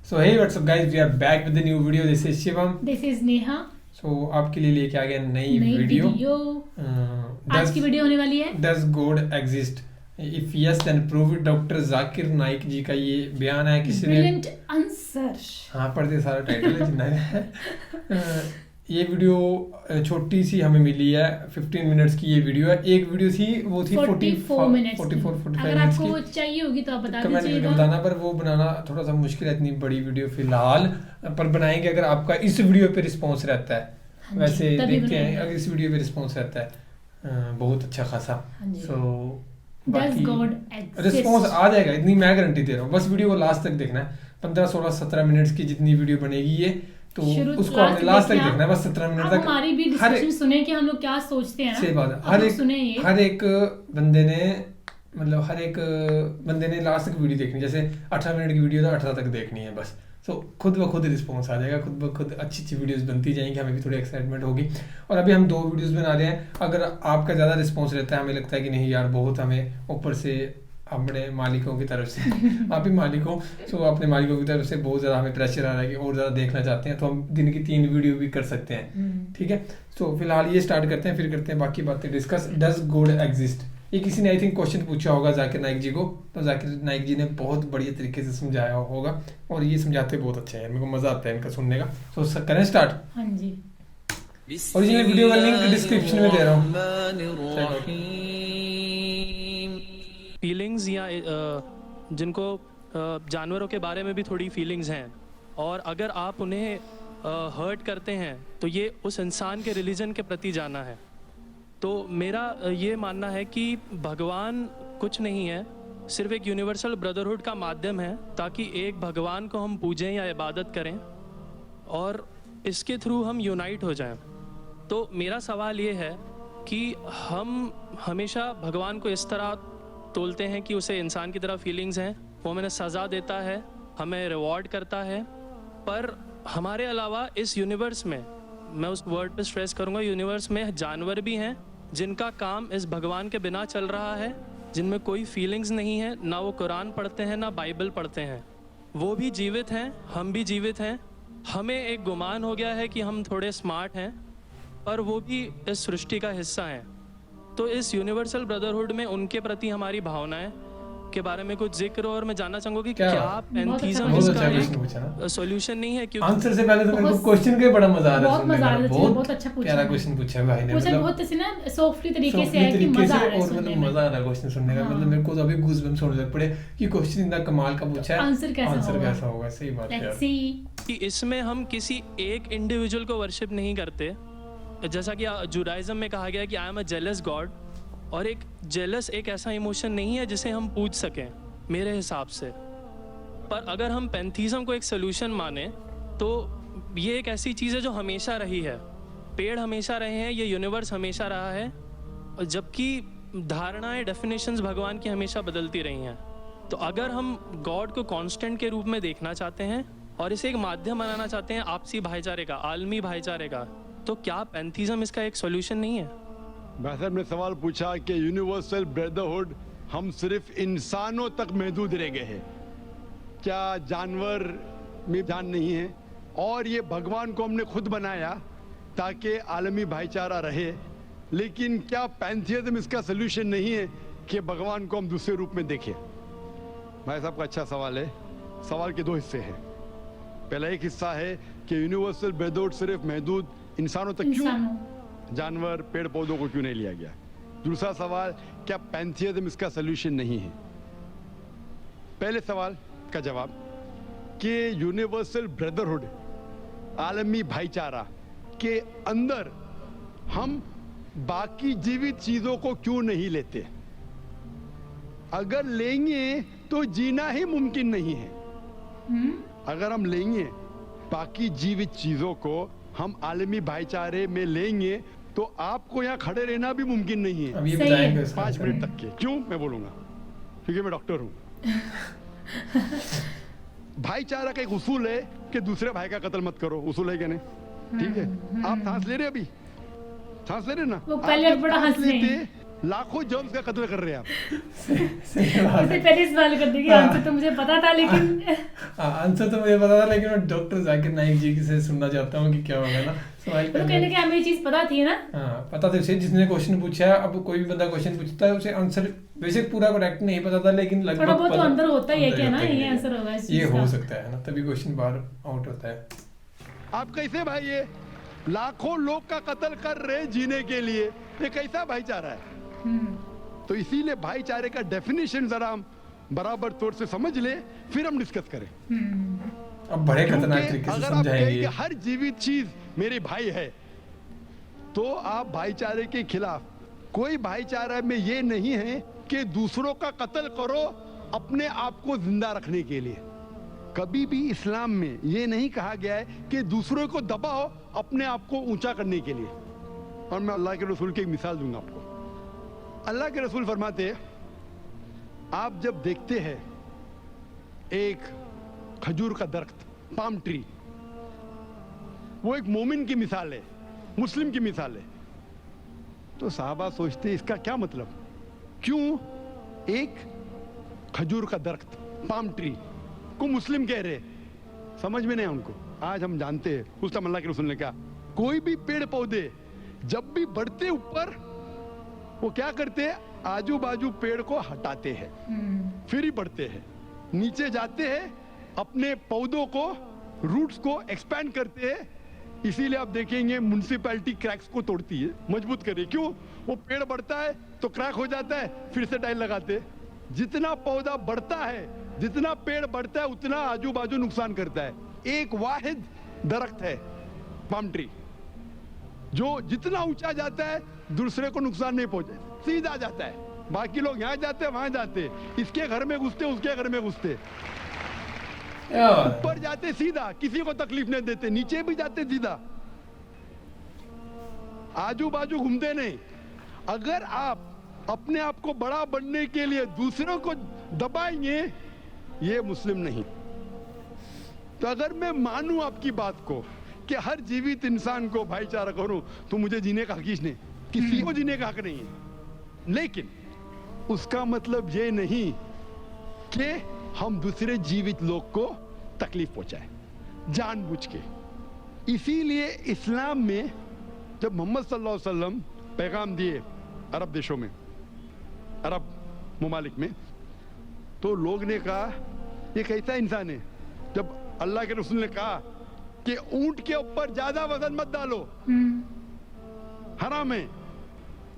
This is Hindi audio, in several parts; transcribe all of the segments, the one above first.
So hey, what's up guys? We are back with the new video. This is Shivam. This is Neha. So आपके लिए लेके आ गया नई वीडियो. आज की वीडियो होने वाली है Does God exist? If yes, then prove it. Doctor Zakir Naik ji का ये बयान है. किसी ने Brilliant answer. हाँ पढ़ दे, सारा टाइटल है जितना है. ये वीडियो छोटी सी हमें मिली है, 15 मिनट्स की ये वीडियो है. एक वीडियो थी वो थी 44 मिनट्स. 45 अगर मिनट्स आपको की. वो चाहिए होगी तो आप बता कमेंट करके दीजिएगा. बताना, पर वो बनाना थोड़ा सा मुश्किल है, इतनी बड़ी वीडियो फिलहाल. पर बनाएंगे अगर आपका इस वीडियो पे रिस्पांस रहता है. वैसे देखते हैं अगर इस वीडियो पे रिस्पांस रहता है बहुत अच्छा खासा. सो बाकी रिस्पांस आ जाएगा, इतनी मैं गारंटी दे रहा हूँ. बस वीडियो को लास्ट तक देखना है. 15 16 17 मिनट्स की जितनी वीडियो बनेगी ये, तो उसको आपने लास्ट तक देखना है. बस 17 मिनट तक हमारी भी डिस्कशन सुने कि हम लोग क्या सोचते हैं. सही बात है. हर एक बंदे ने मतलब हर एक बंदे ने लास्ट तक वीडियो देखनी. जैसे 18 मिनट की वीडियो तो 18 तक देखनी है बस. सो खुद ब खुद रिस्पॉन्स आ जाएगा, खुद ब खुद अच्छी अच्छी वीडियोस बनती जाएंगी. हमें भी थोड़ी एक्साइटमेंट होगी. और अभी हम 2 वीडियोस बना रहे हैं. अगर आपका ज़्यादा रिस्पॉन्स रहता है, हमें लगता है कि नहीं यार बहुत हमें ऊपर से अपने मालिकों की तरफ से आप ही मालिक हो, सो अपने मालिकों की तरफ से बहुत ज़्यादा हमें प्रेशर आ रहा है कि और ज़्यादा देखना चाहते हैं, तो हम दिन की 3 वीडियो भी कर सकते हैं. ठीक है. सो फिलहाल ये स्टार्ट करते हैं, फिर करते हैं बाकी बातें डिस्कस. Does God exist? ये किसी ने आई थिंक क्वेश्चन पूछा होगा जाकिर नाइक जी को. तो जाकिर नाइक जी ने बहुत बढ़िया तरीके से समझाया होगा, और ये समझाते बहुत अच्छा है. मेरे को मज़ा आता है इनका सुनने का. सो करें स्टार्ट. हाँ जी. ओरिजिनल वीडियो का लिंक डिस्क्रिप्शन में दे रहा हूँ. फीलिंग्स या जिनको जानवरों के बारे में भी थोड़ी फीलिंग्स हैं, और अगर आप उन्हें हर्ट करते हैं तो ये उस इंसान के रिलीजन के प्रति जाना है. तो मेरा ये मानना है कि भगवान कुछ नहीं है, सिर्फ एक यूनिवर्सल ब्रदरहुड का माध्यम है, ताकि एक भगवान को हम पूजें या इबादत करें और इसके थ्रू हम यूनाइट हो जाएं. तो मेरा सवाल ये है कि हम हमेशा भगवान को इस तरह तोलते हैं कि उसे इंसान की तरह फीलिंग्स हैं, वो हमें सज़ा देता है, हमें रिवॉर्ड करता है. पर हमारे अलावा इस यूनिवर्स में, मैं उस वर्ड पे स्ट्रेस करूँगा, यूनिवर्स में जानवर भी हैं जिनका काम इस भगवान के बिना चल रहा है, जिनमें कोई फीलिंग्स नहीं है, ना वो कुरान पढ़ते हैं ना बाइबल पढ़ते हैं. वो भी जीवित हैं, हम भी जीवित हैं. हमें एक गुमान हो गया है कि हम थोड़े स्मार्ट हैं, पर वो भी इस सृष्टि का हिस्सा हैं. तो इस यूनिवर्सल ब्रदरहुड में उनके प्रति हमारी भावनाएं के बारे में कुछ जिक्र, और मैं जानना चाहूंगा कि क्या पैंथीज्म इसका एक सॉल्यूशन नहीं है? क्योंकि आंसर से पहले तो मेरे को क्वेश्चन का बड़ा मजा आ रहा है. बहुत अच्छा पूछा. प्यारा क्वेश्चन पूछा है भाई ने. मतलब बहुत ऐसे ना सॉफ्टली तरीके से है कि मजा आ रहा है सुनने में. मजा आ रहा है क्वेश्चन सुनने का. मतलब मेरे को तो अभी गूज़बम्स होने लग पड़े कि क्वेश्चन इतना कमाल का पूछा है, आंसर कैसा होगा. सही बात है यार. कि इसमें हम किसी एक इंडिविजुअल को वर्शिप नहीं करते. जैसा कि जुडाइज्म में कहा गया है कि I am a jealous God, और एक जेलस एक ऐसा इमोशन नहीं है जिसे हम पूज सकें मेरे हिसाब से. पर अगर हम पैंथीज्म को एक सोल्यूशन माने तो ये एक ऐसी चीज़ है जो हमेशा रही है. पेड़ हमेशा रहे हैं, ये यूनिवर्स हमेशा रहा है, और जबकि धारणाएं, डेफिनेशंस भगवान की हमेशा बदलती रही हैं. तो अगर हम गॉड को कांस्टेंट के रूप में देखना चाहते हैं और इसे एक माध्यम बनाना चाहते हैं आपसी भाईचारे का, आलमी भाईचारे का, तो क्या पैंथीज्म इसका एक सोल्यूशन नहीं है? भाई साहब ने सवाल पूछा कि यूनिवर्सल ब्रदरहुड हम सिर्फ इंसानों तक महदूद रह गए हैं, क्या जानवर में जान नहीं है? और ये भगवान को हमने खुद बनाया ताकि आलमी भाईचारा रहे, लेकिन क्या पैंथीइज्म इसका सलूशन नहीं है कि भगवान को हम दूसरे रूप में देखें? भाई साहब का अच्छा सवाल है. सवाल के 2 हिस्से हैं. पहला एक हिस्सा है कि यूनिवर्सल ब्रदरहुड सिर्फ महदूद इंसानों तक क्यों, जानवर पेड़ पौधों को क्यों नहीं लिया गया? दूसरा सवाल, क्या पैंथीइज्म इसका सलूशन नहीं है? पहले सवाल का जवाब कि यूनिवर्सल ब्रदरहुड, आलमी भाईचारा के अंदर हम बाकी जीवित चीजों को क्यों नहीं लेते? अगर लेंगे तो जीना ही मुमकिन नहीं है. अगर हम लेंगे बाकी जीवित चीजों को, हम आलमी भाईचारे में लेंगे, तो आपको यहाँ खड़े रहना भी मुमकिन नहीं है. अब ये बताएंगे 5 मिनट तक के. क्यों मैं बोलूंगा? क्योंकि मैं डॉक्टर हूँ. भाईचारा का एक उसूल है कि दूसरे भाई का कत्ल मत करो. उसूल है क्या नहीं? ठीक है. आप सांस ले रहे, अभी सांस ले रहे ना? वो पहले बड़ा हंस रहे हैं. लाखों जर्म्स का कत्ल कर रहे हैं आप। सही बात उससे है। पहले सवाल कर देगी, आंसर तो मुझे पता था लेकिन आंसर तो मुझे पता था, लेकिन मैं डॉक्टर जाकिर नाइक जी से सुनना चाहता हूँ कि क्या होगा ना सवाल तो कहने कि हमें ये चीज पता थी ना। हाँ पता था उसे, जिसने क्वेश्चन पूछा है। अब कोई भी बंदा क्वेश्चन पूछता है उसे आंसर वैसे पूरा करेक्ट नहीं पता था, लेकिन लगभग थोड़ा बहुत तो पता- अंदर होता ही है अंदर क्या ना, होता ही ये है। आंसर होगा इस ये चीज हो का। सकता है ना, तभी क्वेश्चन बाहर आउट होता है। आप कैसे भाई, ये लाखों लोग का कत्ल कर रहे जीने के लिए, ये कैसा भाईचारा है? तो इसीलिए भाईचारे का डेफिनेशन जरा हम बराबर तौर से समझ ले, फिर हम डिस्कस करें। अब बड़े खतरनाक क्योंकि तरीके से अगर आप कहें कि समझाएंगे। हर जीवित चीज मेरे भाई है, तो आप भाईचारे के खिलाफ। कोई भाईचारा में ये नहीं है कि दूसरों का कत्ल करो अपने आप को जिंदा रखने के लिए। कभी भी इस्लाम में ये नहीं कहा गया है कि दूसरों को दबाओ अपने आप को ऊंचा करने के लिए। और मैं अल्लाह के रसूल की एक मिसाल दूंगा आपको। अल्लाह के रसूल फरमाते हैं, आप जब देखते हैं एक खजूर का दरख्त, पाम ट्री, वो एक मोमिन की मिसाल है, मुस्लिम की मिसाल है, तो साहबा सोचते हैं इसका क्या मतलब, क्यों एक खजूर का दरख्त, पाम ट्री को मुस्लिम कह रहे? समझ में नहीं है उनको। आज हम जानते हैं, उस टाइम अल्लाह के रसूल ने कहा, कोई भी पेड़ पौधे जब भी बढ़ते ऊपर, वो क्या करते हैं, आजू बाजू पेड़ को हटाते हैं, फिर ही बढ़ते हैं, नीचे जाते हैं, अपने पौधों को, रूट्स को एक्सपैंड करते हैं। इसीलिए आप देखेंगे म्युनिसिपैलिटी क्रैक्स को तोड़ती है, मजबूत करे। क्यों? वो पेड़ बढ़ता है तो क्रैक हो जाता है, फिर से टाइल लगाते हैं। जितना पौधा बढ़ता है, जितना पेड़ बढ़ता है, उतना आजू बाजू नुकसान करता है। एक वाहिद दरख्त है पाम ट्री, जो जितना ऊंचा जाता है दूसरे को नुकसान नहीं पहुंचे, सीधा जाता है। बाकी लोग यहाँ जाते हैं, वहां जाते, इसके घर में घुसते, उसके घर में घुसते, ऊपर जाते सीधा, किसी को तकलीफ नहीं देते, नीचे भी जाते सीधा, आजू बाजू घूमते नहीं। अगर आप अपने आप को बड़ा बनने के लिए दूसरों को दबाएंगे, ये मुस्लिम नहीं। तो अगर मैं मानूं आपकी बात को कि हर जीवित इंसान को भाईचारा करूं, तो मुझे जीने का हक ही नहीं, किसी को जीने का हक नहीं है। लेकिन उसका मतलब ये नहीं कि हम दूसरे जीवित लोग को तकलीफ पहुंचाए जानबूझ के। इसीलिए इस्लाम में जब मोहम्मद सल्लल्लाहु अलैहि वसल्लम पैगाम दिए अरब देशों में, अरब मुमालिक में, तो लोग ने कहा ये कैसा इंसान है। जब अल्लाह के रसूल ने कहा कि ऊंट के ऊपर ज्यादा वजन मत डालो, हराम है,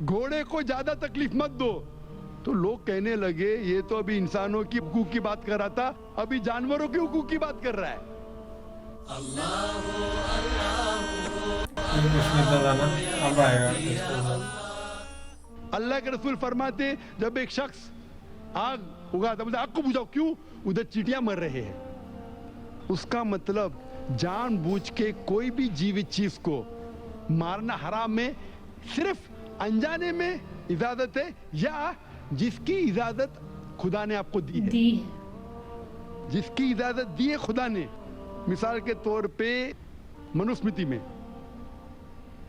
घोड़े को ज्यादा तकलीफ मत दो, तो लोग कहने लगे ये तो अभी इंसानों की हुकूक की बात कर रहा था, अभी जानवरों की हुकूक की बात कर रहा है। अब आएगा। अल्लाह के रसूल फरमाते, जब एक शख्स आग उगाता, बोलते आग को बुझाओ, क्यों? उधर चींटियां मर रहे हैं। उसका मतलब जानबूझ के कोई भी जीवित चीज को मारना हराम है। सिर्फ अनजाने में इजाजत है, या जिसकी इजाजत खुदा ने आपको दी है, जिसकी इजाजत दी है खुदा ने। मिसाल के तौर पे मनुस्मृति में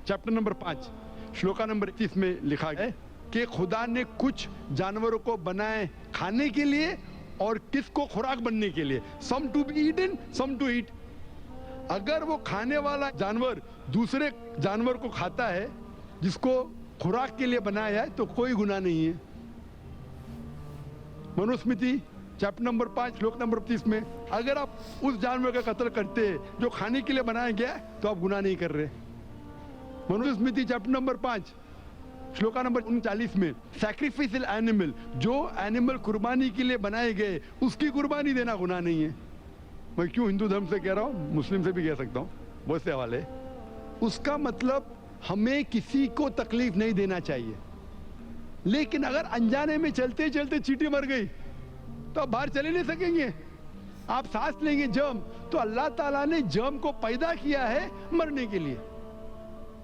चैप्टर नंबर 5 श्लोका नंबर 31 में लिखा है कि खुदा ने कुछ जानवरों को बनाए खाने के लिए और किसको खुराक बनने के लिए, some to be eaten, some to eat. अगर वो खाने वाला जानवर दूसरे जानवर को खाता है जिसको खुराक के लिए बनाया है, तो कोई गुनाह नहीं है। मनुस्मृति चैप्टर नंबर 5 श्लोक नंबर 30 में, अगर आप उस जानवर का कत्ल करते हैं जो खाने के लिए बनाया गया है, तो आप गुनाह नहीं कर रहे। Manusmriti chapter number 5 shloka number 39 में, सैक्रिफिशियल एनिमल, जो एनिमल कुर्बानी के लिए बनाए गए, उसकी कुर्बानी देना गुनाह नहीं है। मैं क्यों हिंदू धर्म से कह रहा हूं, मुस्लिम से भी कह सकता हूं, बहुत से हवाले। उसका मतलब हमें किसी को तकलीफ नहीं देना चाहिए। लेकिन अगर अनजाने में चलते चलते चींटी मर गई, तो आप बाहर चले नहीं सकेंगे, आप सांस लेंगे जर्म। तो अल्लाह ताला ने जर्म को पैदा किया है मरने के लिए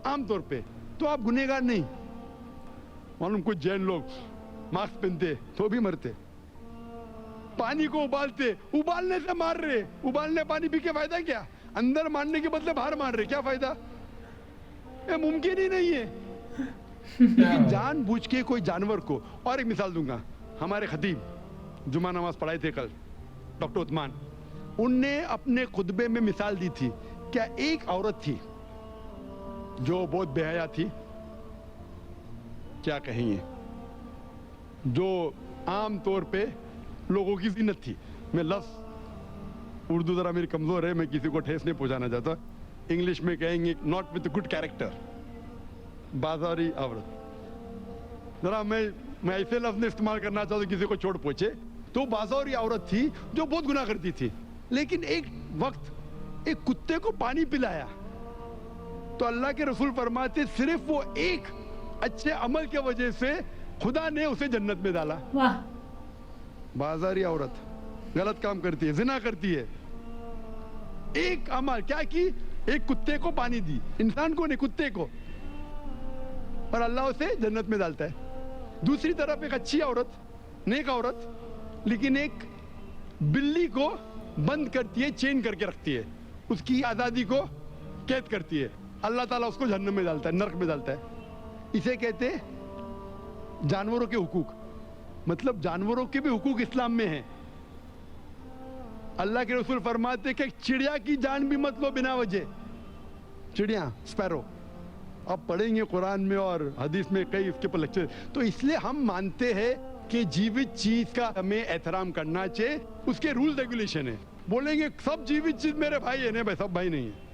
आमतौर पे, तो आप गुनहगार नहीं। मालूम कुछ जैन लोग मास्क पहनते तो भी मरते, पानी को उबालते, उबालने से मार रहे, उबालने पानी पी के फायदा क्या? अंदर मारने के बदले बाहर मार रहे, क्या फायदा? ये मुमकिन ही नहीं है। लेकिन जानबूझ के कोई जानवर को, और एक मिसाल दूंगा, हमारे खतीब जुमा नमाज पढ़ाए थे कल, डॉक्टर उस्मान, उनने अपने खुतबे में मिसाल दी थी, क्या एक औरत थी जो बहुत बेहया थी, क्या कहेंगे, जो आम तौर पे लोगों की जीनत थी। मैं लफ्ज़ उर्दू ज़रा मेरी कमज़ोर है, मैं किसी को ठेस नहीं पहुंचाना चाहता, इंग्लिश में कहेंगे नॉट विद गुड कैरेक्टर, बाजारी औरत। ज़रा मैं ऐसे लफ्ज़ नहीं इस्तेमाल करना चाहता किसी को चोट पहुंचे। तो बाजारी औरत थी जो बहुत गुनाह करती थी, लेकिन एक वक्त एक कुत्ते को पानी पिलाया तो अल्लाह के रसूल फरमाते सिर्फ वो एक अच्छे अमल के वजह से खुदा ने उसे जन्नत में डाला। वाह। बाजारी औरत गलत काम करती है, जिना करती है, एक अमल क्या की, एक कुत्ते को पानी दी, इंसान को नहीं कुत्ते को, और अल्लाह उसे जन्नत में डालता है। दूसरी तरफ एक अच्छी औरत, नेक औरत, लेकिन एक बिल्ली को बंद करती है, चेन करके रखती है, उसकी आजादी को कैद करती है, अल्लाह ताला उसको जहन्नम में डालता है, नरक में डालता है। इसे कहते हैं जानवरों के हुकूक। मतलब जानवरों के भी हुकूक इस्लाम में हैं। अल्लाह के रसूल फरमाते कि चिड़िया की जान भी मत लो बिना वजह। चिड़िया, स्पैरो, अब पढ़ेंगे कुरान में और हदीस में कई इसके पर लेक्चर। तो इसलिए हम मानते हैं कि जीवित चीज का हमें एहतराम करना चाहिए, उसके रूल रेगुलेशन है। बोलेंगे सब जीवित चीज मेरे भाई है, नहीं भाई सब भाई नहीं है।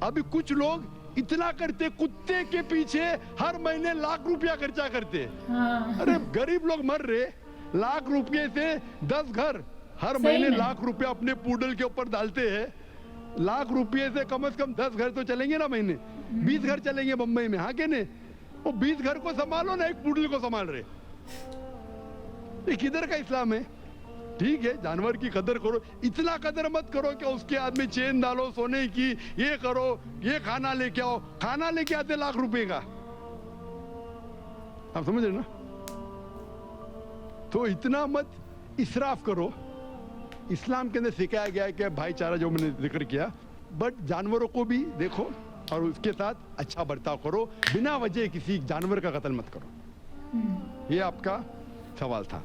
अभी कुछ लोग इतना करते, कुत्ते के पीछे हर महीने लाख रुपया खर्चा करते। हाँ। अरे गरीब लोग मर रहे, लाख रुपये से 10 घर हर महीने लाख रुपया अपने पूडल के ऊपर डालते हैं। लाख रुपये से कम 10 घर तो चलेंगे ना महीने, 20 घर चलेंगे बंबई में, हाँ के नहीं? वो 20 घर को संभालो ना, एक पूडल को संभाल रहे। ये किधर का इस्लाम है? ठीक है, जानवर की कदर करो, इतना कदर मत करो कि उसके हाथ में चेन डालो सोने की, ये करो, ये खाना लेके आओ। खाना लेके आते लाख रुपए का, आप समझ रहे ना? तो इतना मत इसराफ करो। इस्लाम के अंदर सिखाया गया है कि भाईचारा, जो मैंने जिक्र किया, बट जानवरों को भी देखो और उसके साथ अच्छा बर्ताव करो, बिना वजह किसी जानवर का कत्ल मत करो। ये आपका सवाल था।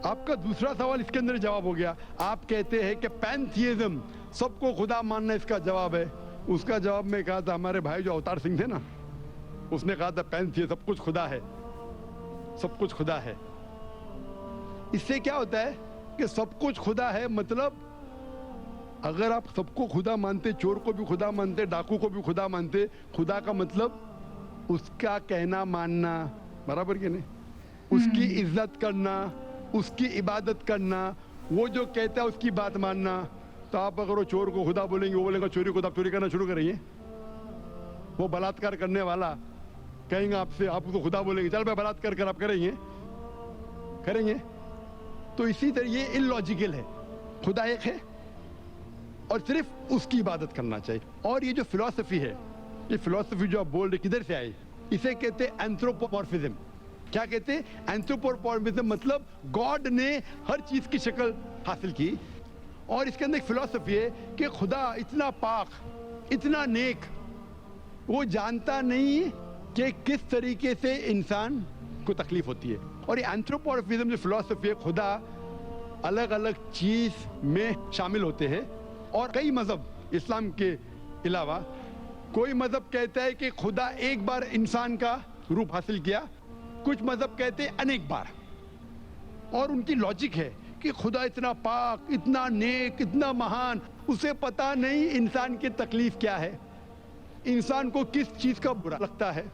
आपका दूसरा सवाल इसके अंदर जवाब हो गया। आप कहते हैं कि पैंथियज्म, सबको खुदा मानना इसका जवाब है। उसका जवाब में कहा था, हमारे भाई जो अवतार सिंह थे ना, उसने कहा था पैंथियज्म, सब कुछ खुदा है, सब कुछ खुदा है। इससे क्या होता है कि सब कुछ खुदा है, मतलब अगर आप सबको खुदा मानते, चोर को भी खुदा मानते, डाकू को भी खुदा मानते, खुदा का मतलब उसका कहना मानना, बराबर के नहीं? उसकी इज्जत करना, उसकी इबादत करना, वो जो कहता है उसकी बात मानना। तो आप अगर वो चोर को खुदा बोलेंगे, वो बोलेगा चोरी को, आप चोरी करना शुरू करेंगे। वो बलात्कार करने वाला कहेंगे आपसे, आप उसको खुदा बोलेंगे, चल भाई बलात्कार कर, आप करेंगे? करेंगे? तो इसी तरह ये इलॉजिकल है। खुदा एक है और सिर्फ उसकी इबादत करना चाहिए। और ये जो फिलॉसफी है, ये फिलॉसफी जो आप बोल रहे किधर से आई? इसे कहते हैं एंथ्रोपोमॉर्फिज्म। क्या कहते हैं? एंथ्रोपोमॉर्फिज्म मतलब गॉड ने हर चीज की शक्ल हासिल की। और इसके अंदर एक फिलॉसफी है कि खुदा इतना पाक, इतना नेक, वो जानता नहीं कि किस तरीके से इंसान को तकलीफ होती है। और ये एंथ्रोपोमॉर्फिज्म जो फिलॉसफी है, खुदा अलग अलग चीज में शामिल होते हैं। और कई मजहब, इस्लाम के अलावा कोई मजहब कहता है कि खुदा एक बार इंसान का रूप हासिल किया, कुछ मजहब कहते हैं अनेक बार। और उनकी लॉजिक है कि खुदा इतना पाक, इतना नेक, इतना महान, उसे पता नहीं इंसान की तकलीफ क्या है, इंसान को किस चीज का बुरा लगता है।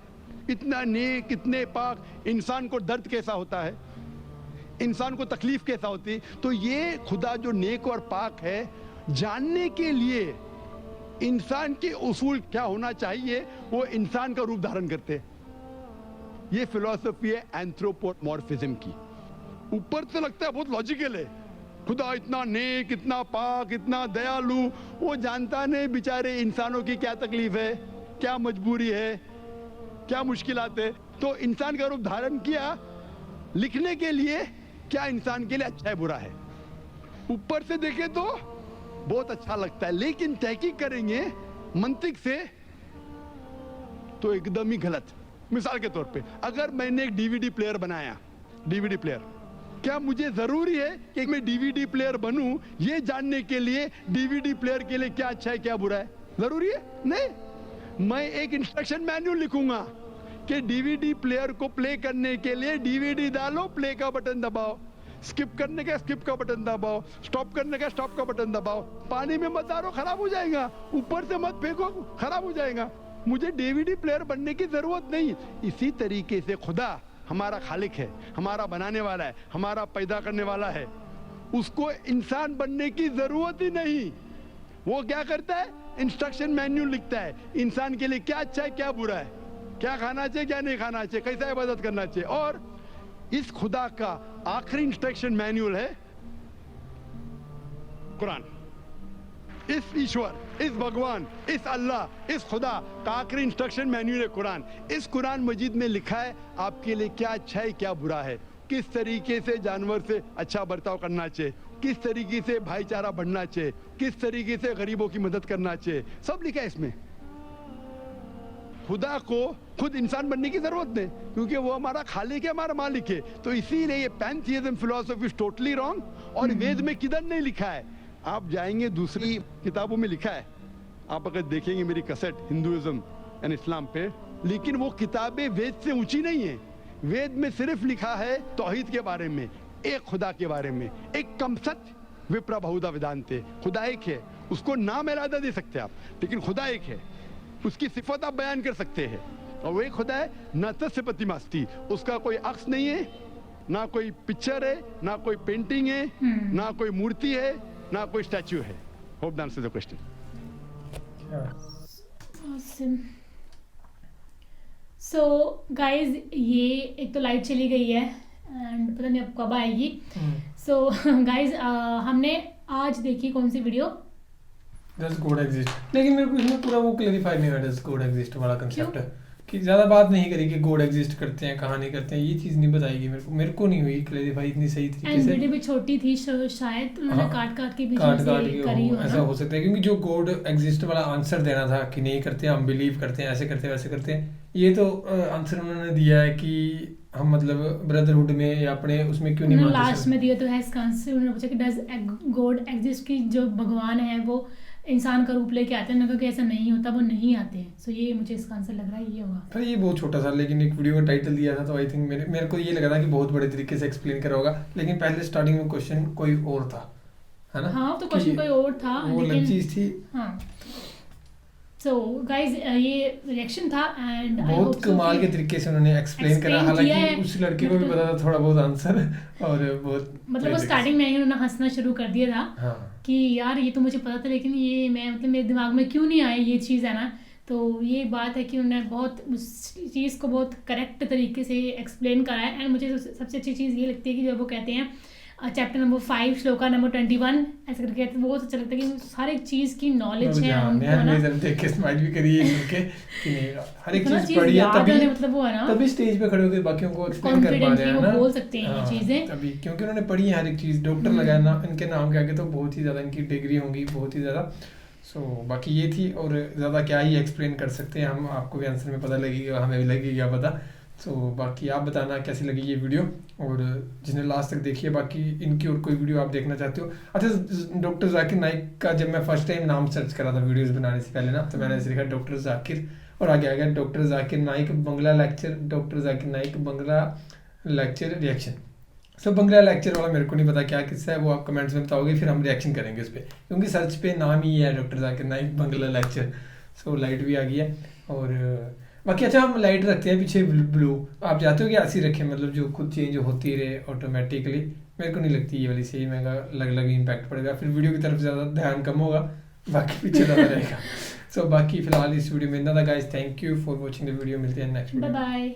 इतना नेक, इतने पाक, इंसान को दर्द कैसा होता है, इंसान को तकलीफ कैसा होती है। तो ये खुदा जो नेक और पाक है, जानने के लिए इंसान के उसूल क्या होना चाहिए, वो इंसान का रूप धारण करते हैं। ये फिलॉसफी है एंथ्रोपोमॉर्फिज्म की। ऊपर से लगता है बहुत लॉजिकल है, खुदा इतना नेक, इतना पाक, इतना दयालु, वो जानता नहीं बेचारे इंसानों की क्या तकलीफ है, क्या मजबूरी है, क्या मुश्किलात है। तो इंसान का रूप धारण किया लिखने के लिए, क्या इंसान के लिए अच्छा है बुरा है। ऊपर से देखे तो बहुत अच्छा लगता है, लेकिन तहकीक करेंगे मंतिक से तो एकदम ही गलत। मिसाल के तौर पे अगर मैंने एक डीवीडी प्लेयर बनाया, डीवीडी प्लेयर, क्या मुझे जरूरी है कि मैं डीवीडी प्लेयर बनूं ये जानने के लिए डीवीडी प्लेयर के लिए क्या अच्छा है क्या बुरा है? जरूरी है? नहीं। मैं एक इंस्ट्रक्शन मैन्युअल लिखूंगा कि डीवीडी प्लेयर को प्ले करने के लिए डीवीडी डालो, प्ले का बटन दबाओ, स्किप करने का स्किप का बटन दबाओ, स्टॉप करने का स्टॉप का बटन दबाओ, पानी में मत डालो खराब हो जाएगा, ऊपर से मत फेंको खराब हो जाएगा। मुझे डीवीडी प्लेयर बनने की जरूरत नहीं। इसी तरीके से खुदा हमारा खालिक है, हमारा बनाने वाला है, हमारा पैदा करने वाला है, उसको इंसान बनने की जरूरत ही नहीं। वो क्या करता है? इंस्ट्रक्शन मैन्युअल लिखता है, इंसान के लिए क्या अच्छा है क्या बुरा है, क्या खाना चाहिए क्या नहीं खाना चाहिए, कैसा इबादत करना चाहिए। और इस खुदा का आखिरी इंस्ट्रक्शन मैन्युअल है कुरान। इस ईश्वर, इस भगवान, इस अल्लाह, इस खुदा का आखिरी इंस्ट्रक्शन मैन्युअल है कुरान। इस कुरान मजीद में लिखा है आपके लिए क्या अच्छा है क्या बुरा है, किस तरीके से जानवर से अच्छा बर्ताव करना चाहिए, किस तरीके से भाईचारा बढ़ना चाहिए, किस तरीके से गरीबों की मदद करना चाहिए, सब लिखा है इसमें। खुदा को खुद इंसान बनने की जरूरत नहीं, क्योंकि वो हमारा खालिक है, हमारा मालिक है। तो इसीलिए ये पैंथीइज्म फिलॉसफी इज टोटली रॉन्ग। और वेद में किधर नहीं लिखा है, आप जाएंगे दूसरी किताबों में लिखा है, आप अगर देखेंगे मेरी कैसेट हिंदुइज्म एंड इस्लाम पे, लेकिन वो किताबें वेद से ऊंची नहीं है। वेद में सिर्फ लिखा है तौहीद के बारे में, एक खुदा के बारे में, एक कम सत्य विप्रा बहुधा वेदांते, खुदा एक है, उसको नाम इरादा दे सकते आप, लेकिन खुदा एक है, उसकी सिफत आप बयान कर सकते हैं। और वो एक खुदा है न तस्य प्रतिमास्ति, उसका कोई अक्स नहीं है, ना कोई पिक्चर है, ना कोई पेंटिंग है, ना कोई मूर्ति है, ना कोई स्टैच्यू है। Hope that answers the question. Awesome. So guys, ये एक तो लाइट चली गई है एंड पता नहीं अब कब आएगी। So guys, हमने आज देखी कौन सी वीडियो? Does God exist? लेकिन मेरे को इसमें पूरा वो क्लैरिफाई नहीं हुआ Does God exist वाला कंसेप्ट है कि ज़्यादा बात नहीं करी कि गॉड एग्जिस्ट करते हैं, कहाँ नहीं करते हैं, ये चीज़ नहीं बताएगी मेरे को नहीं हुई क्लैरिफाई इतनी सही तरीके से। वीडियो भी छोटी थी शायद उन्होंने काट के बीच में से करी हो, ऐसा हो सकता है, क्योंकि जो गॉड एग्जिस्ट वाला आंसर देना था कि नहीं करते, हम बिलीव करते हैं, ऐसे करते हैं वैसे करते हैं, ये तो आंसर उन्होंने दिया है कि हम मतलब ब्रदरहुड में या अपने उसमें क्यों नहीं मानते। लास्ट में दिया तो है इसका आंसर, उन्होंने पूछा कि डज गॉड एग्जिस्ट, की जो भगवान है वो इंसान का रूप लेके आते हैं, ना कि ऐसा नहीं होता, वो नहीं आते हैं। सो ये मुझे इसका आंसर लग रहा है ये होगा। फिर ये बहुत छोटा सा, लेकिन एक वीडियो का टाइटल दिया था तो आई थिंक मेरे को ये लगा था कि बहुत बड़े तरीके से एक्सप्लेन करा होगा, लेकिन पहले स्टार्टिंग में क्वेश्चन कोई और था, है ना? हाँ, तो क्वेश्चन कोई और था, वो अलग चीज थी। हाँ। सो गाइज ये रिएक्शन था एंड बहुत कमाल के तरीके से उन्होंने एक्सप्लेन करा, हालांकि उस लड़के को भी पता था थोड़ा बहुत आंसर और बहुत मतलब वो स्टार्टिंग में उन्होंने हंसना शुरू कर दिया था। हाँ। कि यार ये तो मुझे पता था, लेकिन ये मैं मतलब मेरे दिमाग में क्यों नहीं आया ये चीज़, है ना? तो ये बात है कि उन्होंने बहुत उस चीज़ को बहुत करेक्ट तरीके से एक्सप्लेन करा है। एंड मुझे सबसे अच्छी चीज़ ये लगती है कि जब वो कहते हैं चैप्टर नंबर 5 श्लोका नंबर 21 ऐसे करके, तो बहुत अच्छा लगता है कि हर एक चीज़ की नॉलेज है उनको, ना देख के स्माइल भी करी है उनके कि नहीं हर एक चीज़ पढ़ी है, तभी मतलब वो है ना, तभी स्टेज पे खड़े होकर बाकियों को एक्सप्लेन कर पा रहे हैं ना, बोल सकते हैं ये चीज़ें, तभी क्योंकि उन्होंने पढ़ी है हर एक चीज़। डॉक्टर लगाया ना इनके नाम के आगे तो बहुत ही ज़्यादा इनकी डिग्री होंगी, बहुत ही ज़्यादा। सो बाकी ये थी, और ज़्यादा क्या ही एक्सप्लेन कर सकते हैं हम, आपको भी आंसर में पता लगेगा, हमें भी लगेगा पता। तो बाकी आप बताना कैसी लगी ये वीडियो, और जिसने लास्ट तक देखी है, बाकी इनकी और कोई वीडियो आप देखना चाहते हो। अच्छा, डॉक्टर जाकिर नाइक का जब मैं फर्स्ट टाइम नाम सर्च करा था वीडियोस बनाने से पहले ना, तो मैंने ऐसे लिखा डॉक्टर जाकिर और आगे आ गया डॉक्टर जाकिर नाइक बंगला लेक्चर, डॉक्टर जाकिर नाइक बंगला लेक्चर रिएक्शन। सो बंगला लेक्चर वाला मेरे को नहीं पता क्या किस्सा है, वो आप कमेंट्स में बताओगे, फिर हम रिएक्शन करेंगे उस पर, क्योंकि सर्च पे नाम ही है डॉक्टर जाकिर नाइक बंगला लेक्चर। सो लाइट भी आ गई है, और बाकी अच्छा हम लाइट रखते हैं पीछे ब्लू, आप चाहते हो कि ऐसी रखें, मतलब जो खुद चेंज होती रहे ऑटोमेटिकली? मेरे को नहीं लगती ये वाली सही, मैं अलग इम्पैक्ट पड़ेगा, फिर वीडियो की तरफ ज़्यादा ध्यान कम होगा, बाकी पीछे ज़्यादा रहेगा। सो बाकी फिलहाल इस वीडियो में इतना था guys, thank you for watching the video, मिलते हैं नेक्स्ट वीडियो, बाय बाय।